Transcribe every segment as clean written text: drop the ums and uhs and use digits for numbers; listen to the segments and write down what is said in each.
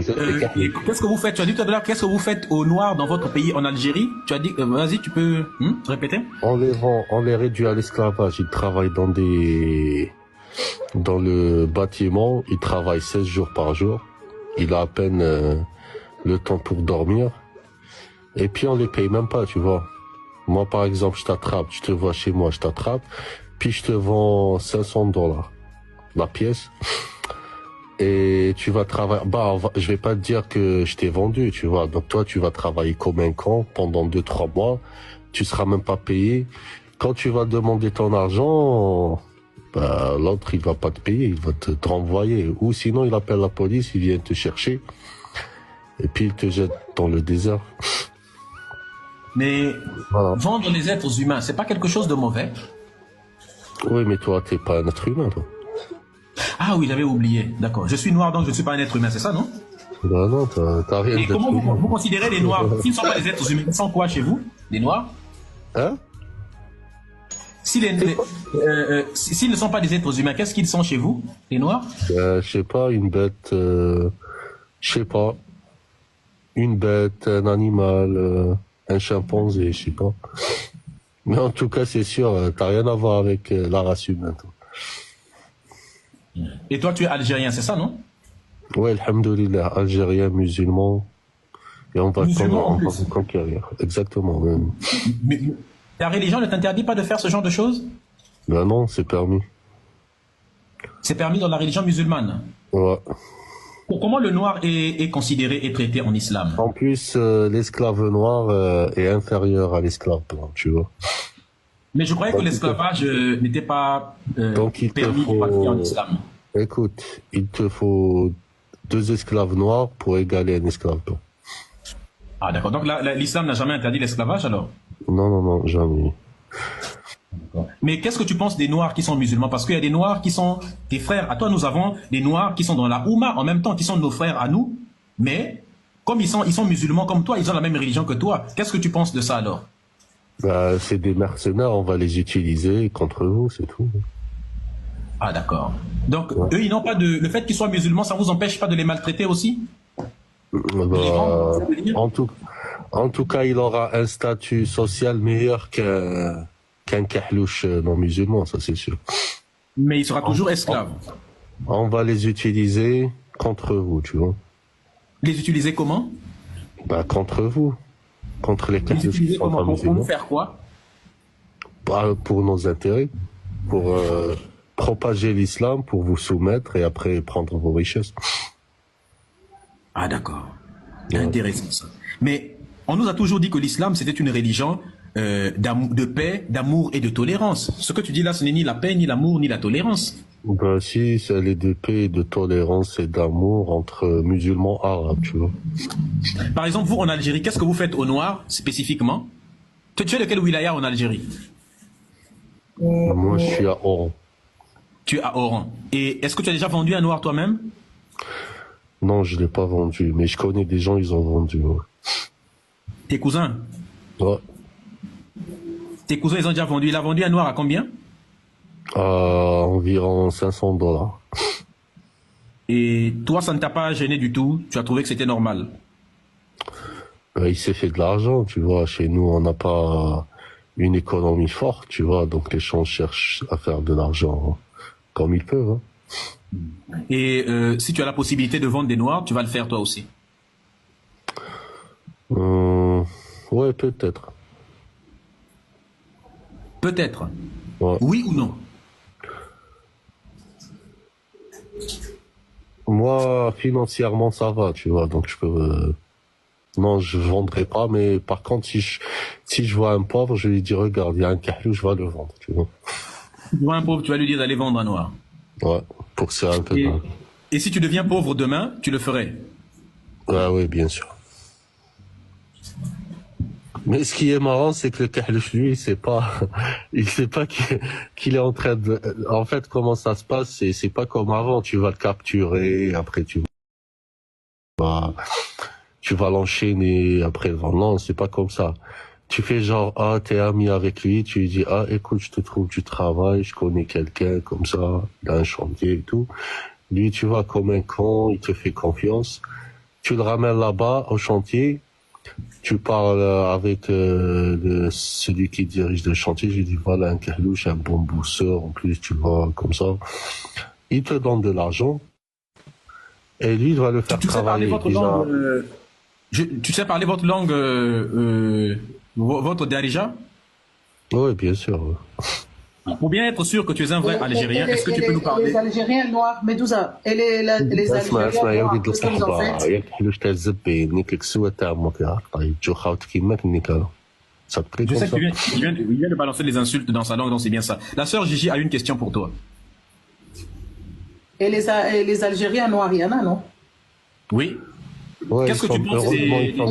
Qu'est-ce que vous faites? Tu as dit tout à l'heure, qu'est-ce que vous faites aux Noirs dans votre pays, en Algérie? Tu as dit, vas-y, tu peux répéter? On les vend, on les réduit à l'esclavage. Ils travaillent dans le bâtiment. Ils travaillent 16 jours par jour. Il a à peine le temps pour dormir. Et puis on les paye même pas, tu vois. Moi, par exemple, je t'attrape, je te vois chez moi, je t'attrape, puis je te vends $500 la pièce. Et tu vas travailler. Je vais pas te dire que je t'ai vendu, tu vois. Donc toi, tu vas travailler comme un con pendant 2-3 mois. Tu seras même pas payé. Quand tu vas demander ton argent, l'autre, il va pas te payer, il va te renvoyer. Ou sinon, il appelle la police, il vient te chercher. Et puis, il te jette dans le désert. Mais voilà. Vendre les êtres humains, c'est pas quelque chose de mauvais? Oui, mais toi, t'es pas un être humain, toi. Ah oui, j'avais oublié. D'accord. Je suis noir, donc je ne suis pas un être humain, c'est ça, non? Ben non, t'as rien. Et comment vous considérez les noirs? S'ils ne sont pas des êtres humains, ils sont quoi chez vous? Les noirs? Hein? S'ils ne sont pas des êtres humains, qu'est-ce qu'ils sont chez vous, les noirs? Je sais pas, une bête, je sais pas. Une bête, un animal, un chimpanzé, je sais pas. Mais en tout cas, c'est sûr, t'as rien à voir avec la race humaine, toi. Et toi, tu es algérien, c'est ça, non? Ouais, alhamdoulilah, algérien, musulman. Et on va vous conquérir. Exactement. Même. Mais ta religion ne t'interdit pas de faire ce genre de choses? Ben non, c'est permis. C'est permis dans la religion musulmane? Ouais. Comment le noir est considéré et traité en islam? En plus, l'esclave noir est inférieur à l'esclave blanc, tu vois. Mais je croyais que l'esclavage n'était pas permis en islam. Écoute, il te faut 2 esclaves noirs pour égaler un esclave blanc. Ah d'accord, donc l'islam n'a jamais interdit l'esclavage alors? Non, jamais. Mais qu'est-ce que tu penses des noirs qui sont musulmans? Parce qu'il y a des noirs qui sont tes frères. À toi, nous avons des noirs qui sont dans la Oumma en même temps, qui sont nos frères à nous. Mais comme ils sont musulmans comme toi, ils ont la même religion que toi. Qu'est-ce que tu penses de ça alors? C'est des mercenaires, on va les utiliser contre vous, c'est tout. Ah d'accord. Donc eux, ils n'ont pas de... Le fait qu'ils soient musulmans, ça ne vous empêche pas de les maltraiter aussi? En tout cas, il aura un statut social meilleur qu'un kahlouche non musulman, ça c'est sûr. Mais il sera toujours esclave. On va les utiliser contre vous, tu vois. Les utiliser comment? Contre vous. Contre les kahlouches qui sont pas musulmans. Pour faire quoi? Pour nos intérêts. Pour propager l'islam, pour vous soumettre et après prendre vos richesses. Ah d'accord. Intéressant ça. Mais on nous a toujours dit que l'islam c'était une religion de paix, d'amour et de tolérance. Ce que tu dis là, ce n'est ni la paix, ni l'amour, ni la tolérance. Si, c'est les de paix, de tolérance et d'amour entre musulmans arabes, tu vois. Par exemple, vous en Algérie, qu'est-ce que vous faites aux Noirs spécifiquement? Tu es de quel wilaya en Algérie? Moi, je suis à Oran. Tu es à Oran. Et est-ce que tu as déjà vendu un Noir toi-même? Non, je ne l'ai pas vendu, mais je connais des gens, ils ont vendu. Ouais. Tes cousins? Ouais. Tes cousins, ils ont déjà vendu. Il a vendu un Noir à combien? Environ $500. Et toi, ça ne t'a pas gêné du tout? Tu as trouvé que c'était normal? Il s'est fait de l'argent, tu vois. Chez nous, on n'a pas une économie forte, tu vois. Donc les gens cherchent à faire de l'argent comme ils peuvent. Hein. Et si tu as la possibilité de vendre des Noirs, tu vas le faire toi aussi? Ouais, peut-être. Peut-être. Ouais. Oui ou non? Moi, financièrement, ça va, tu vois. Donc je peux... Non, je vendrai pas, mais par contre, si je vois un pauvre, je lui dis, regarde, il y a un cahlou, je vais le vendre, tu vois. Tu vois un pauvre, tu vas lui dire d'aller vendre un Noir. Ouais, pour ça un peu. Et si tu deviens pauvre demain, tu le ferais? Ah oui, bien sûr. Mais ce qui est marrant, c'est que le kahlouch, lui, il sait pas qu'il est en train de... En fait, comment ça se passe, c'est pas comme avant. Tu vas le capturer, après tu vas l'enchaîner, après le vendre. Non, c'est pas comme ça. Tu fais genre, t'es ami avec lui, tu lui dis, écoute, je te trouve du travail, je connais quelqu'un comme ça, il a un chantier et tout. Lui, tu vois, comme un con, il te fait confiance. tu le ramènes là-bas au chantier, tu parles avec celui qui dirige le chantier, je lui dis voilà un Kahlouch, un bon bousseur, en plus tu vois comme ça. Il te donne de l'argent et lui il va le faire Tu sais parler travailler. votre langue, tu sais parler votre langue, votre Darija? Oui, bien sûr. Pour bien être sûr que tu es un vrai Algérien, est-ce que tu peux nous parler? Les Algériens noirs, Medouza, et les اسمع Algériens يا noirs, وليد qu'est-ce que vous en الصحبة faites? يا كحلوش تاع الزبي نيك الكسوة تاع امك طيب جو خاوتك كيماك نيكا ça te plaît Je comme sais que ça il vient de balancer des insultes dans sa langue, donc c'est bien ça. La sœur Gigi a une question pour toi. Et les Algériens noirs, il y en a, non? Oui. Ouais, Qu'est-ce que tu penses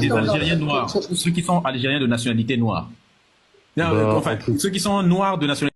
des Algériens noirs, ceux qui sont Algériens de nationalité noire? Non, Bah, enfin, ceux qui sont noirs de nationalité